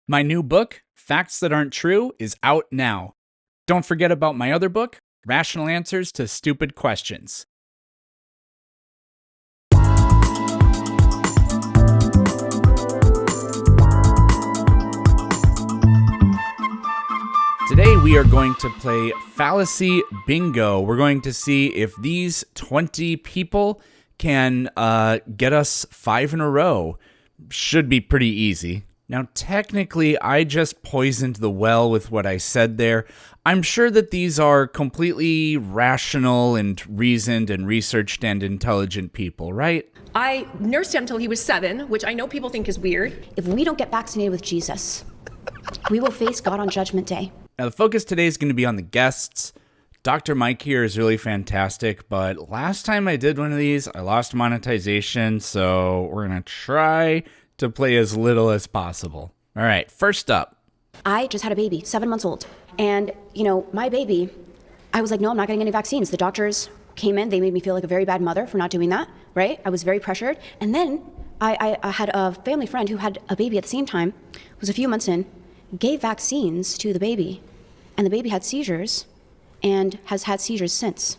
My new book, Facts That Aren't True, is out now. Don't forget about my other book, Rational Answers to Stupid Questions. Today we are going to play Fallacy Bingo. We're going to see if these 20 people can get us 5 in a row. Should be pretty easy. Now, technically, I just poisoned the well with what I said there. I'm sure that these are completely rational and reasoned and researched and intelligent people, right? I nursed him until he was 7, which I know people think is weird. If we don't get vaccinated with Jesus, we will face God on Judgment Day. Now, the focus today is going to be on the guests. Dr. Mike here is really fantastic, but last time I did one of these, I lost monetization, so we're going to try to play as little as possible. All right, first up. I just had a baby, 7 months old. And, my baby, I was like, no, I'm not getting any vaccines. The doctors came in. They made me feel like a very bad mother for not doing that, right? I was very pressured. And then I had a family friend who had a baby at the same time, was a few months in, gave vaccines to the baby. And the baby had seizures and has had seizures since.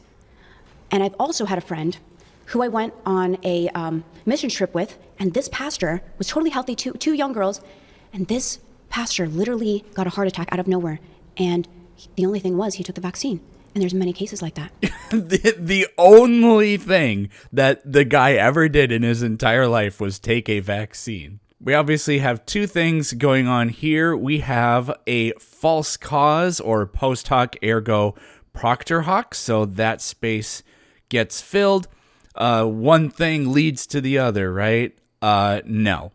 And I've also had a friend who I went on a mission trip with, and this pastor was totally healthy, two young girls, and this pastor literally got a heart attack out of nowhere, and the only thing was he took the vaccine, and there's many cases like that. The only thing that the guy ever did in his entire life was take a vaccine. We obviously have two things going on here. We have a false cause, or post hoc ergo propter hoc, so that space gets filled. One thing leads to the other, right? No.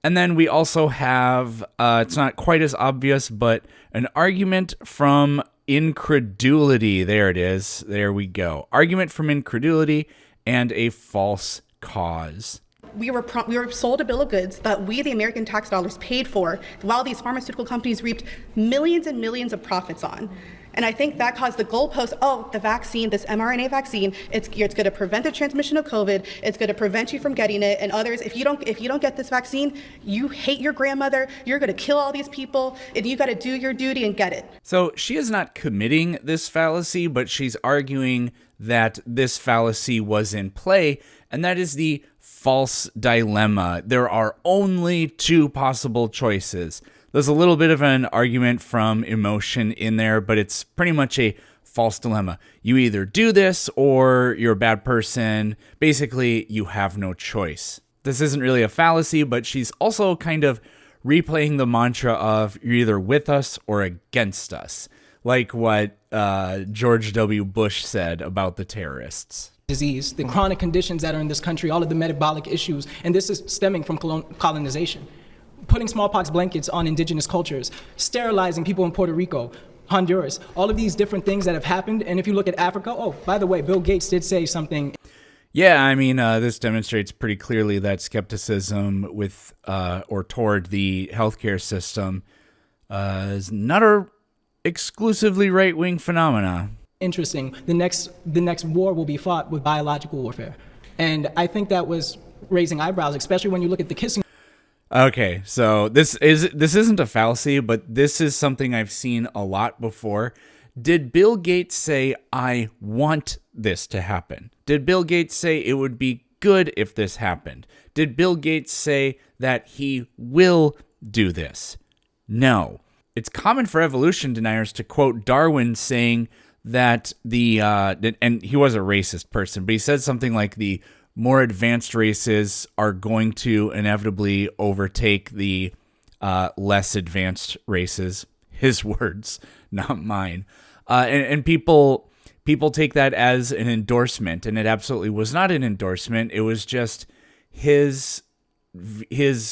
And then we also have, it's not quite as obvious, but an argument from incredulity. There it is. There we go. Argument from incredulity and a false cause. We were sold a bill of goods that we, the American tax dollars, paid for while these pharmaceutical companies reaped millions and millions of profits on. And I think that caused the goalpost, the vaccine, this mRNA vaccine, it's going to prevent the transmission of COVID, it's going to prevent you from getting it, and others, if you don't get this vaccine, you hate your grandmother, you're going to kill all these people, and you got to do your duty and get it. So she is not committing this fallacy, but she's arguing that this fallacy was in play, and that is the false dilemma. There are only two possible choices. There's a little bit of an argument from emotion in there, but it's pretty much a false dilemma. You either do this or you're a bad person. Basically, you have no choice. This isn't really a fallacy, but she's also kind of replaying the mantra of you're either with us or against us, like what George W. Bush said about the terrorists. Disease, the chronic conditions that are in this country, all of the metabolic issues, and this is stemming from colonization. Putting smallpox blankets on indigenous cultures, sterilizing people in Puerto Rico, Honduras, all of these different things that have happened. And if you look at Africa, by the way, Bill Gates did say something. Yeah, I mean, this demonstrates pretty clearly that skepticism with or toward the healthcare system is not a exclusively right-wing phenomena. Interesting. The next war will be fought with biological warfare. And I think that was raising eyebrows, especially when you look at the kissing. Okay, so this isn't a fallacy, but this is something I've seen a lot before. Did Bill Gates say, I want this to happen? Did Bill Gates say it would be good if this happened? Did Bill Gates say that he will do this? No. It's common for evolution deniers to quote Darwin saying that and he was a racist person, but he said something like the more advanced races are going to inevitably overtake the less advanced races. His words, not mine. And people take that as an endorsement, and it absolutely was not an endorsement. It was just his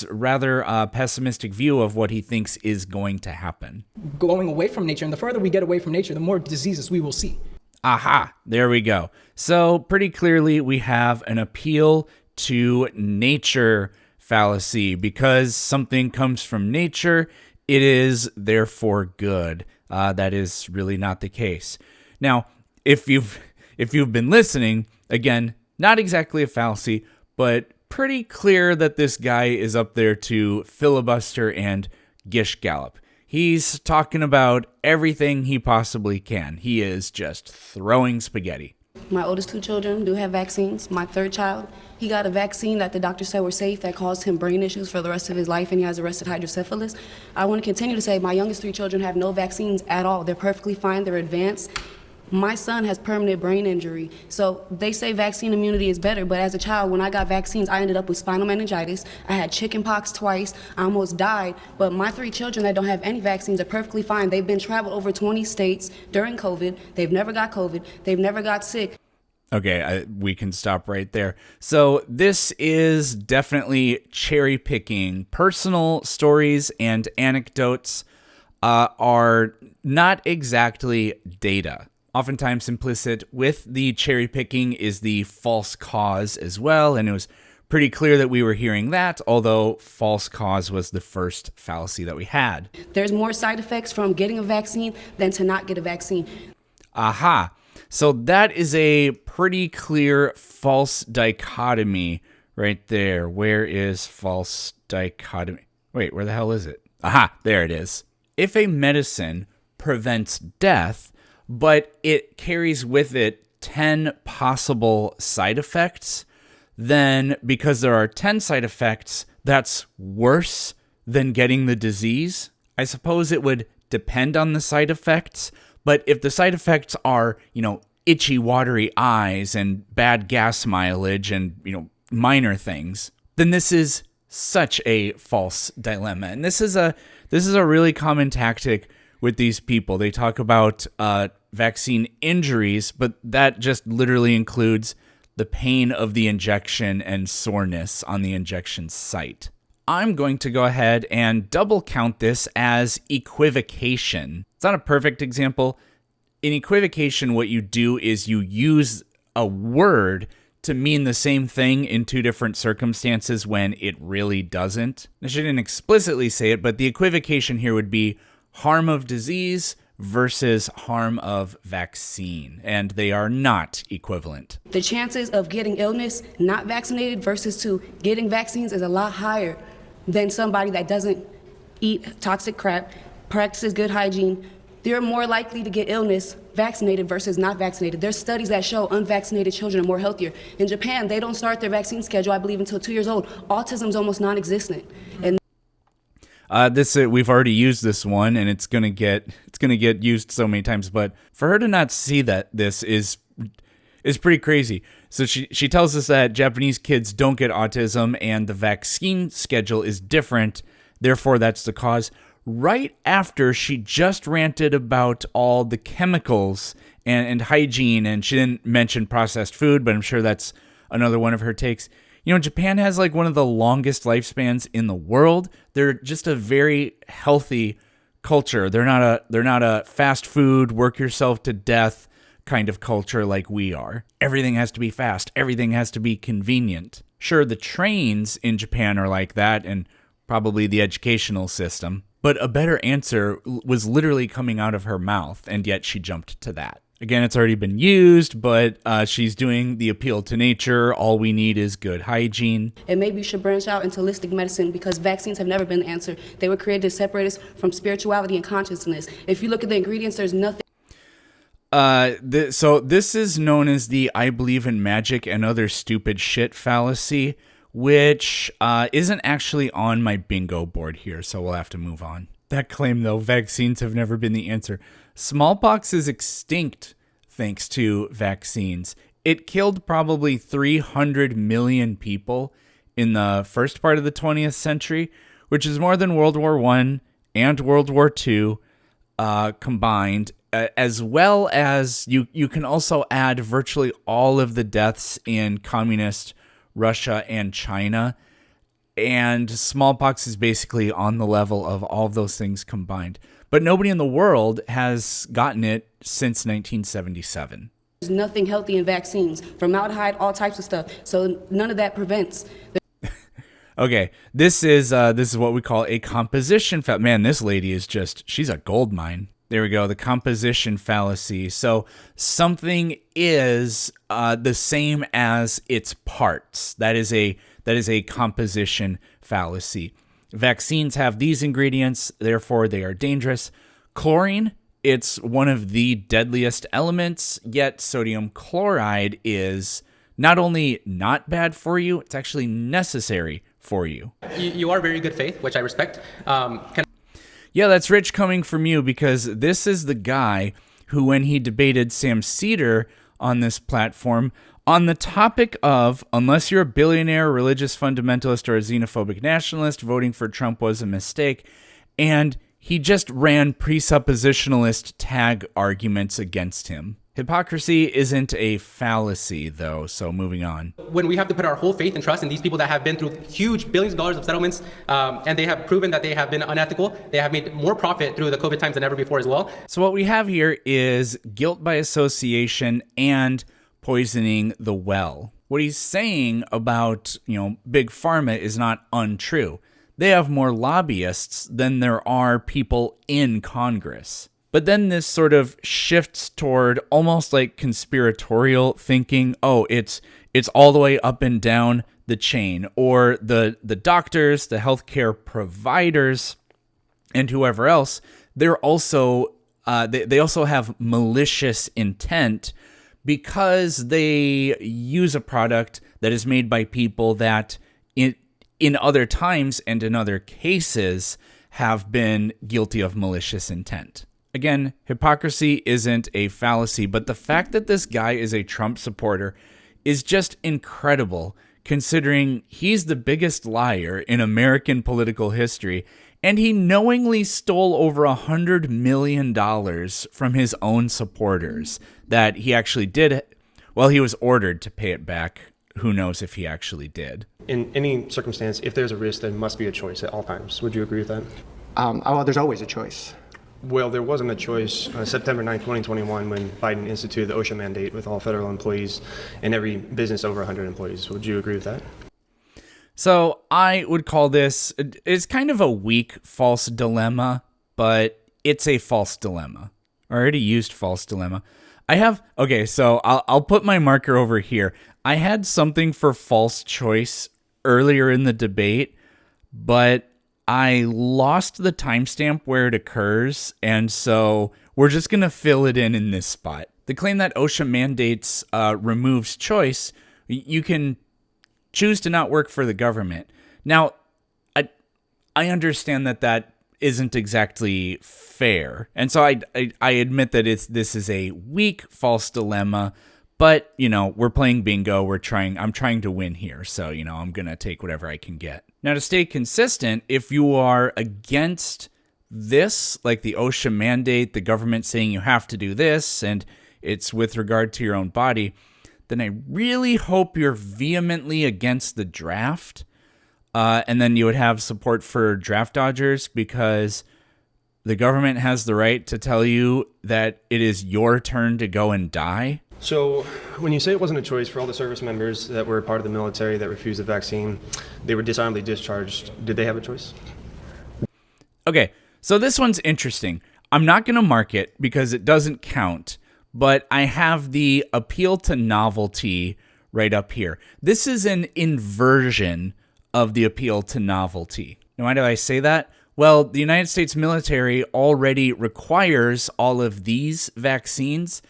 rather pessimistic view of what he thinks is going to happen. Going away from nature, and the further we get away from nature, the more diseases we will see. Aha, there we go. So pretty clearly we have an appeal to nature fallacy. Because something comes from nature, it is therefore good. That is really not the case. Now, if you've been listening, again, not exactly a fallacy, but pretty clear that this guy is up there to filibuster and Gish Gallop. He's talking about everything he possibly can. He is just throwing spaghetti. My oldest 2 children do have vaccines. My 3rd child, he got a vaccine that the doctor said were safe that caused him brain issues for the rest of his life, and he has arrested hydrocephalus. I want to continue to say my youngest 3 children have no vaccines at all. They're perfectly fine. They're advanced. My son has permanent brain injury. So they say vaccine immunity is better, but as a child, when I got vaccines, I ended up with spinal meningitis. I had chickenpox twice. I almost died. But my 3 children that don't have any vaccines are perfectly fine. They've been traveled over 20 states during COVID. They've never got COVID. They've never got sick. Okay, we can stop right there. So this is definitely cherry picking. Personal stories and anecdotes are not exactly data. Oftentimes implicit with the cherry picking is the false cause as well, and it was pretty clear that we were hearing that, although false cause was the first fallacy that we had. There's more side effects from getting a vaccine than to not get a vaccine. Aha. So that is a pretty clear false dichotomy right there. Where is false dichotomy? Wait, where the hell is it? Aha, there it is. If a medicine prevents death, but it carries with it 10 possible side effects, then because there are 10 side effects, that's worse than getting the disease. I suppose it would depend on the side effects, but if the side effects are, itchy, watery eyes and bad gas mileage and, minor things, then this is such a false dilemma. And this is a really common tactic with these people. They talk about vaccine injuries, but that just literally includes the pain of the injection and soreness on the injection site. I'm going to go ahead and double count this as equivocation. It's not a perfect example. In equivocation, what you do is you use a word to mean the same thing in 2 different circumstances when it really doesn't. I shouldn't explicitly say it, but the equivocation here would be harm of disease versus harm of vaccine, and they are not equivalent. The chances of getting illness not vaccinated versus to getting vaccines is a lot higher than somebody that doesn't eat toxic crap, practices good hygiene. They're more likely to get illness vaccinated versus not vaccinated. There's studies that show unvaccinated children are more healthier. In Japan, they don't start their vaccine schedule, I believe, until 2 years old. Autism is almost non-existent. And we've already used this one, and it's gonna get used so many times. But for her to not see that this is pretty crazy. So she tells us that Japanese kids don't get autism, and the vaccine schedule is different. Therefore, that's the cause. Right after she just ranted about all the chemicals and hygiene, and she didn't mention processed food, but I'm sure that's another one of her takes. Japan has like one of the longest lifespans in the world. They're just a very healthy culture. They're not a fast food, work yourself to death kind of culture like we are. Everything has to be fast. Everything has to be convenient. Sure, the trains in Japan are like that, and probably the educational system. But a better answer was literally coming out of her mouth, and yet she jumped to that. Again, it's already been used, but she's doing the appeal to nature. All we need is good hygiene. And maybe you should branch out into holistic medicine because vaccines have never been the answer. They were created to separate us from spirituality and consciousness. If you look at the ingredients, there's nothing. So this is known as the I believe in magic and other stupid shit fallacy, which isn't actually on my bingo board here, so we'll have to move on. That claim, though, vaccines have never been the answer. Smallpox is extinct thanks to vaccines. It killed probably 300 million people in the first part of the 20th century, which is more than World War I and World War II combined, as well as you can also add virtually all of the deaths in communist Russia and China, and smallpox is basically on the level of all of those things combined. But nobody in the world has gotten it since 1977. There's nothing healthy in vaccines, formaldehyde, all types of stuff. So none of that prevents. Okay, this is what we call a composition fallacy. Man, this lady is she's a gold mine. There we go, the composition fallacy. So something is the same as its parts. That is a composition fallacy. vaccines have these ingredients, therefore they are dangerous. Chlorine, it's one of the deadliest elements, yet sodium chloride is not only not bad for you, it's actually necessary for you. You are very good faith, which I respect. Yeah, that's rich coming from you, because this is the guy who, when he debated Sam Cedar on this platform, on the topic of, unless you're a billionaire, religious fundamentalist, or a xenophobic nationalist, voting for Trump was a mistake, and he just ran presuppositionalist tag arguments against him. Hypocrisy isn't a fallacy, though, so moving on. When we have to put our whole faith and trust in these people that have been through huge billions of dollars of settlements, and they have proven that they have been unethical, they have made more profit through the COVID times than ever before as well. So what we have here is guilt by association and poisoning the well. What he's saying about, Big Pharma is not untrue. They have more lobbyists than there are people in Congress. But then this sort of shifts toward almost like conspiratorial thinking. Oh, it's all the way up and down the chain, or the doctors, the healthcare providers, and whoever else. They're also they also have malicious intent, because they use a product that is made by people that in other times and in other cases have been guilty of malicious intent. Again, hypocrisy isn't a fallacy, but the fact that this guy is a Trump supporter is just incredible, considering he's the biggest liar in American political history, and he knowingly stole over $100 million from his own supporters that he actually did. Well, he was ordered to pay it back. Who knows if he actually did. In any circumstance, if there's a risk, there must be a choice at all times. Would you agree with that? Well, there's always a choice. Well, there wasn't a choice September 9, 2021, when Biden instituted the OSHA mandate with all federal employees and every business over 100 employees. Would you agree with that? So I would call this, it's kind of a weak false dilemma, but it's a false dilemma. I already used false dilemma. So I'll put my marker over here. I had something for false choice earlier in the debate, but I lost the timestamp where it occurs, and so we're just going to fill it in this spot. The claim that OSHA mandates removes choice, you can choose to not work for the government. Now, I understand that isn't exactly fair, and so I admit that this is a weak false dilemma, but, we're playing bingo, I'm trying to win here, so, I'm going to take whatever I can get. Now, to stay consistent, if you are against this, like the OSHA mandate, the government saying you have to do this, and it's with regard to your own body, then I really hope you're vehemently against the draft, and then you would have support for draft dodgers, because the government has the right to tell you that it is your turn to go and die. So when you say it wasn't a choice for all the service members that were part of the military that refused the vaccine, they were dishonorably discharged, did they have a choice? Okay, so this one's interesting. I'm not going to mark it because it doesn't count, but I have the appeal to novelty right up here. This is an inversion of the appeal to novelty. Now, why do I say that? Well, the United States military already requires all of these vaccines.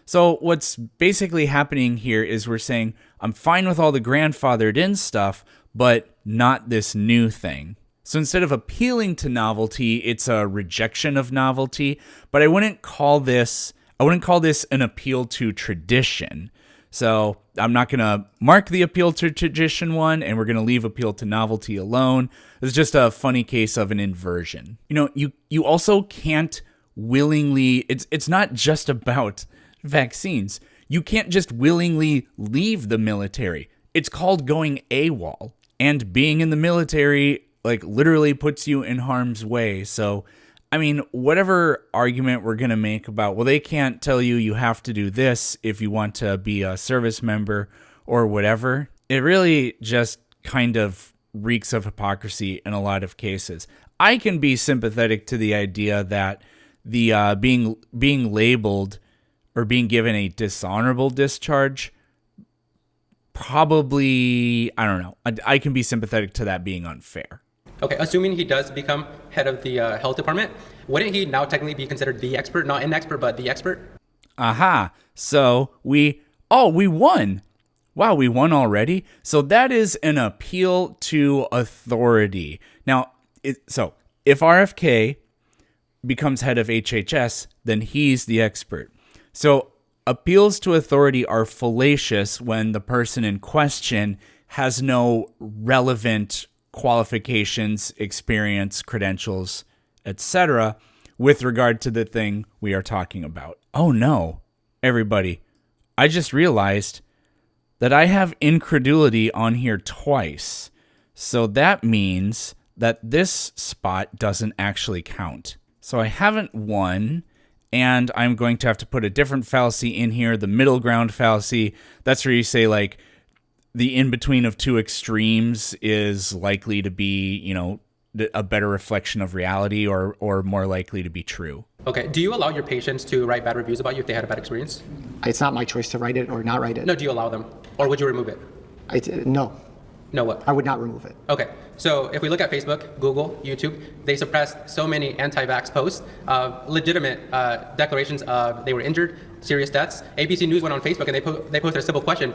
So what's basically happening here is we're saying, I'm fine with all the grandfathered in stuff, but not this new thing. So instead of appealing to novelty, it's a rejection of novelty, but I wouldn't call this an appeal to tradition. So I'm not going to mark the appeal to tradition one, and we're going to leave appeal to novelty alone. It's just a funny case of an inversion. You also can't willingly, it's not just about vaccines. You can't just willingly leave the military. It's called going AWOL. And being in the military, literally puts you in harm's way. So, whatever argument we're going to make about, well, they can't tell you have to do this if you want to be a service member or whatever, it really just kind of reeks of hypocrisy in a lot of cases. I can be sympathetic to the idea that the being labeled or being given a dishonorable discharge, probably, I don't know. I can be sympathetic to that being unfair. Okay, assuming he does become head of the health department, wouldn't he now technically be considered the expert? Not an expert, but the expert? Aha. So we won. Wow, we won already? So that is an appeal to authority. Now, so if RFK becomes head of HHS, then he's the expert. So appeals to authority are fallacious when the person in question has no relevant qualifications, experience, credentials, etc. with regard to the thing we are talking about. Oh no, everybody. I just realized that I have incredulity on here twice. So that means that this spot doesn't actually count. So I haven't won, and I'm going to have to put a different fallacy in here, the middle ground fallacy. That's where you say, like, the in-between of two extremes is likely to be, you know, a better reflection of reality or more likely to be true. Okay, do you allow your patients to write bad reviews about you if they had a bad experience? It's not my choice to write it or not write it. No, do you allow them? Or would you remove it? No, No what? I would not remove it. Okay, so if we look at Facebook, Google, YouTube, they suppressed so many anti-vax posts, legitimate declarations of they were injured, serious deaths. ABC News went on Facebook and they posted a simple question: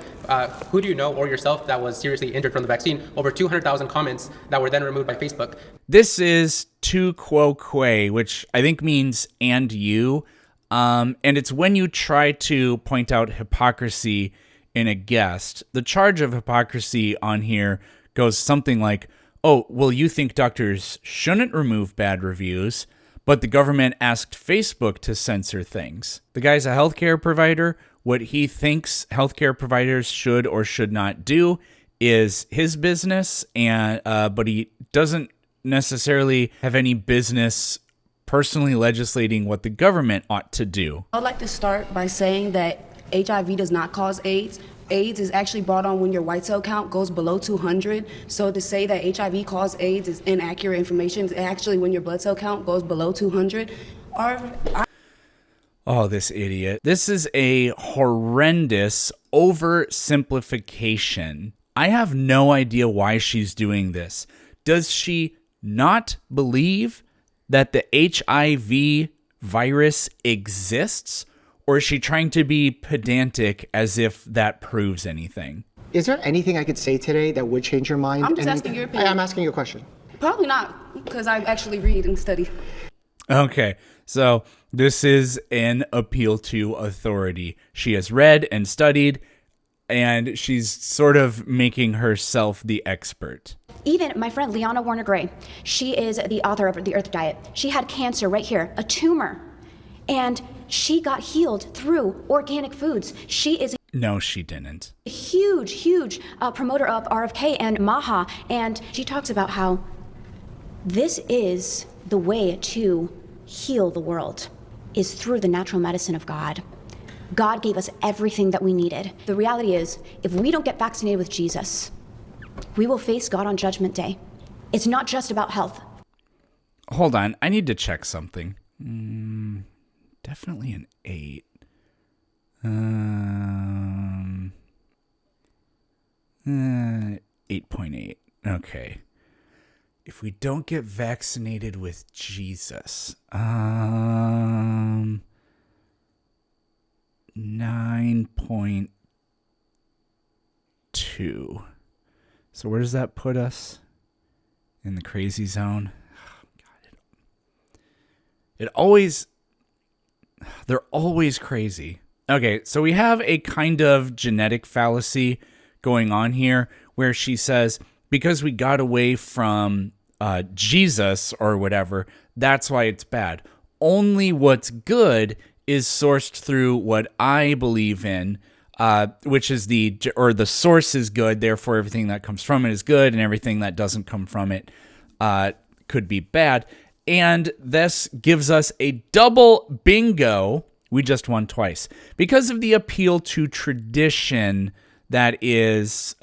who do you know or yourself that was seriously injured from the vaccine? Over 200,000 comments that were then removed by Facebook. This is tu quo que, which I think means and you. And it's when you try to point out hypocrisy in a guest. The charge of hypocrisy on here goes something like, oh, well, you think doctors shouldn't remove bad reviews, but the government asked Facebook to censor things. The guy's a healthcare provider. What he thinks healthcare providers should or should not do is his business, and but he doesn't necessarily have any business personally legislating what the government ought to do. I'd like to start by saying that HIV does not cause AIDS. AIDS is actually brought on when your white cell count goes below 200. So to say that HIV causes AIDS is inaccurate information. It's actually when your blood cell count goes below 200. Oh, this idiot. This is a horrendous oversimplification. I have no idea why she's doing this. Does she not believe that the HIV virus exists? Or is she trying to be pedantic as if that proves anything? Is there anything I could say today that would change your mind? I'm just asking your opinion. I'm asking you a question. Probably not, because I actually read and study. Okay, so this is an appeal to authority. She has read and studied, and she's sort of making herself the expert. Even my friend Liana Warner Gray, she is the author of The Earth Diet. She had cancer right here, a tumor. And she got healed through organic foods. She is No, she didn't. a huge promoter of RFK and MAHA. And she talks about how this is the way to heal the world, is through the natural medicine of God. God gave us everything that we needed. The reality is, if we don't get vaccinated with Jesus, we will face God on Judgment Day. It's not just about health. Hold on, I need to check something. Definitely an 8. 8.8. Okay. If we don't get vaccinated with Jesus, 9.2. So where does that put us? In the crazy zone? They're always crazy. Okay, so we have a kind of genetic fallacy going on here where she says, because we got away from Jesus or whatever, that's why it's bad. Only what's good is sourced through what I believe in, which is the source is good, therefore everything that comes from it is good, and everything that doesn't come from it could be bad. And this gives us a double bingo. We just won twice because of the appeal to tradition that is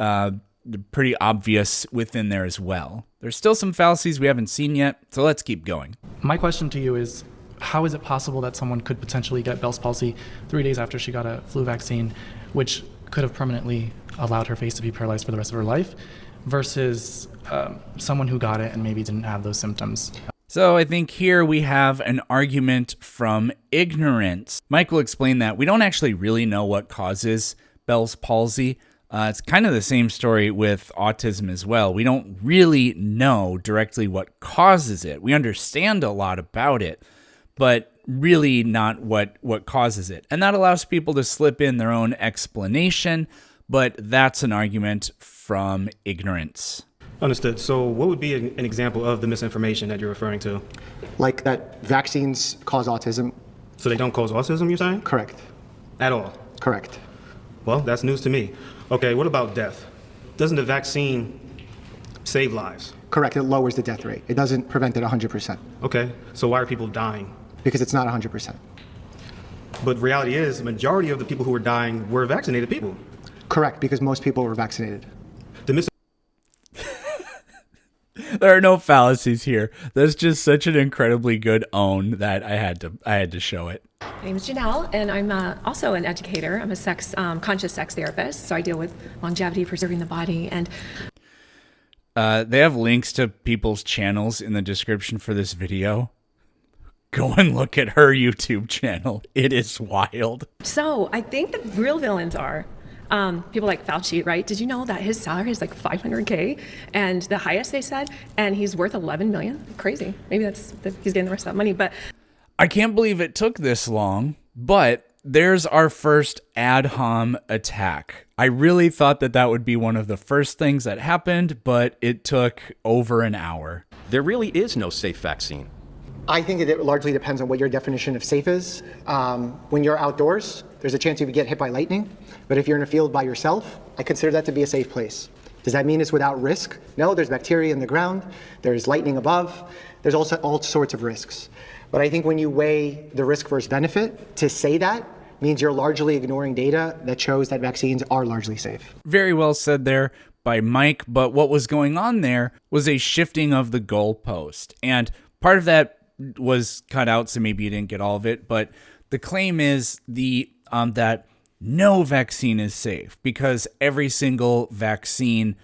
pretty obvious within there as well. There's still some fallacies we haven't seen yet, so let's keep going. My question to you is, how is it possible that someone could potentially get Bell's palsy 3 days after she got a flu vaccine, which could have permanently allowed her face to be paralyzed for the rest of her life? versus someone who got it and maybe didn't have those symptoms. So I think here we have an argument from ignorance. Mike will explain that we don't actually really know what causes Bell's palsy. It's kind of the same story with autism as well. We don't really know directly what causes it. We understand a lot about it, but really not what causes it. And that allows people to slip in their own explanation, but that's an argument from ignorance. Understood. So what would be an example of the misinformation that you're referring to? Like that vaccines cause autism? So they don't cause autism, you're saying? Correct. At all? Correct. Well, that's news to me. Okay, what about death? Doesn't the vaccine save lives? Correct. It lowers the death rate. It doesn't prevent it 100%. Okay, so why are people dying? Because it's not 100%. But reality is, the majority of the people who were dying were vaccinated people. Correct, because most people were vaccinated. The There are no fallacies here. That's just such an incredibly good own that I had to show it. My name is Janelle, and I'm also an educator. I'm a conscious sex therapist, so I deal with longevity, preserving the body, and they have links to people's channels in the description for this video. Go and look at her YouTube channel. It is wild. so I think the real villains are people like Fauci, right? Did you know that his salary is like $500K, and the highest they said, and he's worth $11 million? Crazy. Maybe he's getting the rest of that money, but I can't believe it took this long, but there's our first ad hom attack. I really thought that would be one of the first things that happened, but it took over an hour. There really is no safe vaccine. I think it largely depends on what your definition of safe is. When you're outdoors, there's a chance you could get hit by lightning. But if you're in a field by yourself, I consider that to be a safe place. Does that mean it's without risk? No, there's bacteria in the ground. There's lightning above. There's also all sorts of risks. But I think when you weigh the risk versus benefit, to say that means you're largely ignoring data that shows that vaccines are largely safe. Very well said there by Mike, but what was going on there was a shifting of the goalpost. And part of that was cut out, so maybe you didn't get all of it, but the claim is that no vaccine is safe because every single vaccine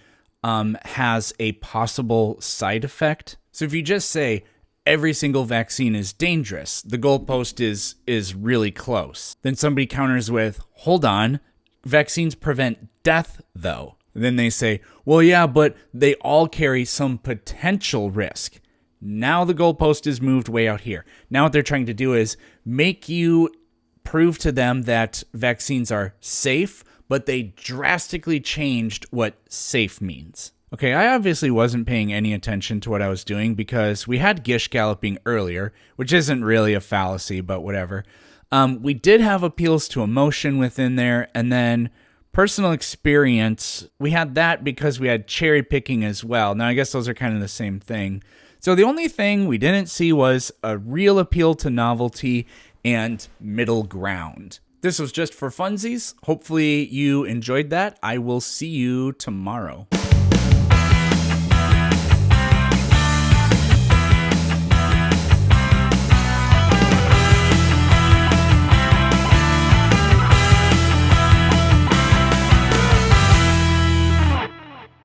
has a possible side effect. So if you just say every single vaccine is dangerous, the goalpost is really close. Then somebody counters with, hold on, vaccines prevent death though. And then they say, well, yeah, but they all carry some potential risk. Now the goalpost is moved way out here. Now what they're trying to do is make you prove to them that vaccines are safe, but they drastically changed what safe means. Okay, I obviously wasn't paying any attention to what I was doing because we had Gish galloping earlier, which isn't really a fallacy, but whatever. We did have appeals to emotion within there, and then personal experience, we had that because we had cherry picking as well. Now, I guess those are kind of the same thing. So the only thing we didn't see was a real appeal to novelty and middle ground. This was just for funsies. Hopefully you enjoyed that. I will see you tomorrow.